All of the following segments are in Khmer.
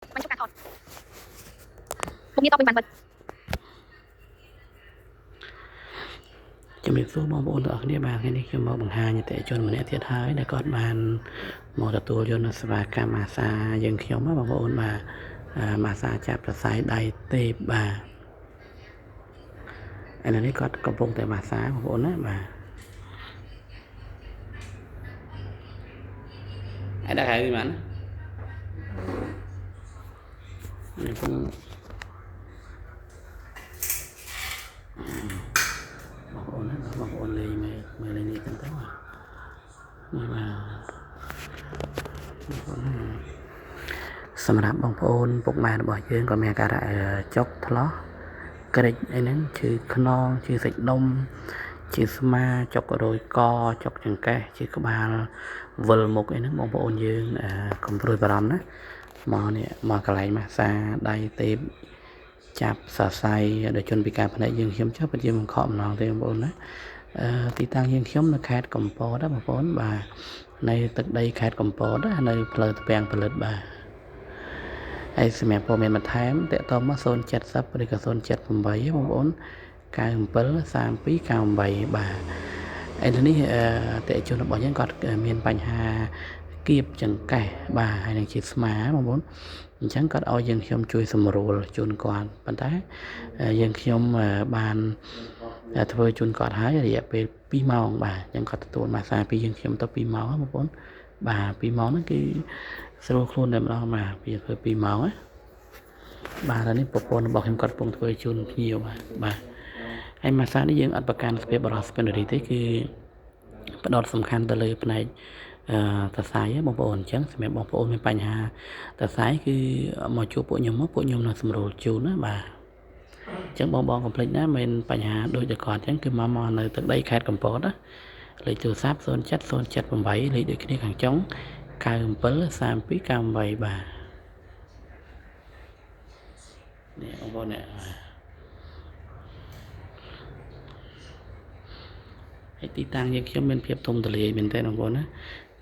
បញ្ចុះការថតមុខងារតបវិញបានបិទជំរាបសួរបងប្អូនទាំងអស់គ្នាបាទថ្ងៃនេះខ្ញុំមកបង្ហាញអតិថិជនម្នាក់ទៀតហើយដែលគាត់បានមកទទួលយកនូវសេវាកម្មម៉ាសាយើងខ្ញុំបងប្អូនបាទម៉ាសាចាប់សរសៃដៃទេពបាទឥឡូវនេះគាត់កំពុងតែម៉ាសាបងប្អូនណាបាទឯដាក់ហើយវិញនេះពងបងប្អូនណាបងប្អូនលេងមើលលេងនេះទៅនេះបាទសម្រាប់បងប្អូនពុកម៉ែរបស់យើងក៏មានអាការៈចុកថ្លោះក្រិចអីហ្នឹងឈឺខ្នងឈឺសាច់ដុំឈឺស្មាចុករយកចុកចង្កេះឈឺក្បាលវិលមុខអីហ្នឹងបងប្អូនយើងកុំព្រួយបារម្ភណាមកនេះមកកន្លែងម៉ាសាដៃទេពចាប់សរសៃដល់ជនពិការផ្នែកយើងខ្ញុំចុះពិតជាមិនខកម្ដងទេបងប្អូនណាទីតាំងយើងខ្ញុំនៅខេត្តកំពតណាបងប្អូនបាទនៅទឹកដីខេត្តកំពតណានៅផ្លូវទ្វាំងផលិតបាទហើយសម្រាប់ព័ត៌មានបន្ថែមតាក់ទងមក070ឬក៏078បងប្អូន97 3298បាទឥឡូវនេះតេជនរបស់យើងគាត់មានបញ្ហាគៀបចង្កេះបាទហើយនឹងជាស្មាបងប្អូនអញ្ចឹងគាត់ឲ្យយើងខ្ញុំជួយសម្រួលជូនគាត់ប៉ុន្តែយើងខ្ញុំបានធ្វើជូនគាត់ហើយរយៈពេល2ម៉ោងបាទអញ្ចឹងគាត់ទទួលម៉ាសាពីយើងខ្ញុំទៅ2ម៉ោងបងប្អូនបាទ2ម៉ោងហ្នឹងគឺស្រួលខ្លួនតែម្ដងបាទពីធ្វើ2ម៉ោងណាបាទហើយនេះប្រព័ន្ធរបស់ខ្ញុំគាត់កំពុងធ្វើជូនភ្ញៀវបាទហើយម៉ាសានេះយើងអត់ប្រកាន់ស្ពាបរោះស្ពេនរីទេគឺផ្ដោតសំខាន់ទៅលើផ្នែកសរសៃបងប្អូនអញ្ចឹងសម្រាប់បងប្អូនមានបញ្ហាសរសៃគឺមកជួបពួកខ្ញុំនឹងសម្រួលជូនណាបាទអញ្ចឹងបងកុំភ្លេចណាមានបញ្ហាដូចតែគាត់អញ្ចឹងគឺមកនៅទឹកដីខេត្តកំពតណាលេខទូរស័ព្ទ07078លេខដូចគ្នាខាងចុង97 3298បាទនេះបងប្អូននេះហើយទីតាំងយើងខ្ញុំមានភាពធំទូលាយមែនទេបងប្អូនណា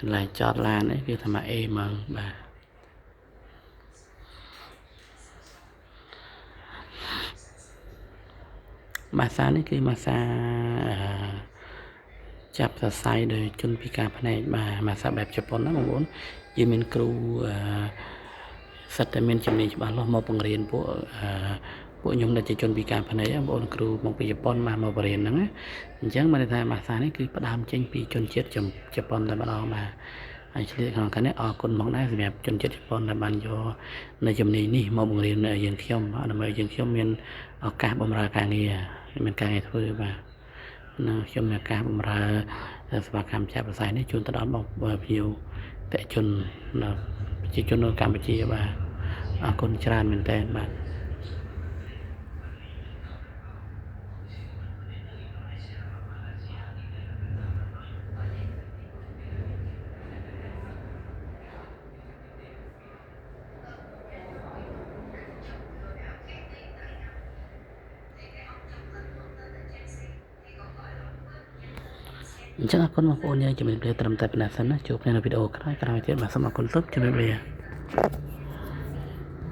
កន្លែងចតឡាននេះគឺថាមកអេមើលបាទម៉ាសានេះគឺម៉ាសាចាប់សរសៃដោយជនពិការភ្នែកបាទម៉ាសាបែបជប៉ុនណាបងប្អូនយើងមានគ្រូសិតតែមានជំនាញច្បាស់លាស់មកបង្រៀនពួកខ្ញុំដែលជាជនពិការភ្នែកបងប្អូនគ្រូមកពីជប៉ុនមកបរៀនហ្នឹងណាអញ្ចឹងបានថាម៉ាសានេះគឺផ្ដើមចេញពីជនជាតិជប៉ុនតែម្ដងបាទហើយឆ្លៀតក្នុងខាងនេះអរគុណមកដែរសម្រាប់ជនជាតិជប៉ុនដែលបានយកនៅជំនាញនេះមកបង្រៀនយើងខ្ញុំដើម្បីយើងខ្ញុំមានឱកាសបម្រើការងារមានការងារធ្វើបាទខ្ញុំមានការបម្រើសេវាកម្មចាប់សរសៃនេះជូនទៅដល់បងភ្ញៀវតេជនប្រជាជននៅកម្ពុជាបាទអរគុណច្រើនមែនទែនបាទអញ្ចឹងអរគុណបងប្អូនយើងជំរាបលាត្រឹមតែប៉ុណ្ណេះសិនណាជួបគ្នានៅវីដេអូក្រោយទៀតបាទសូមអរគុណសូមជម្រាបលា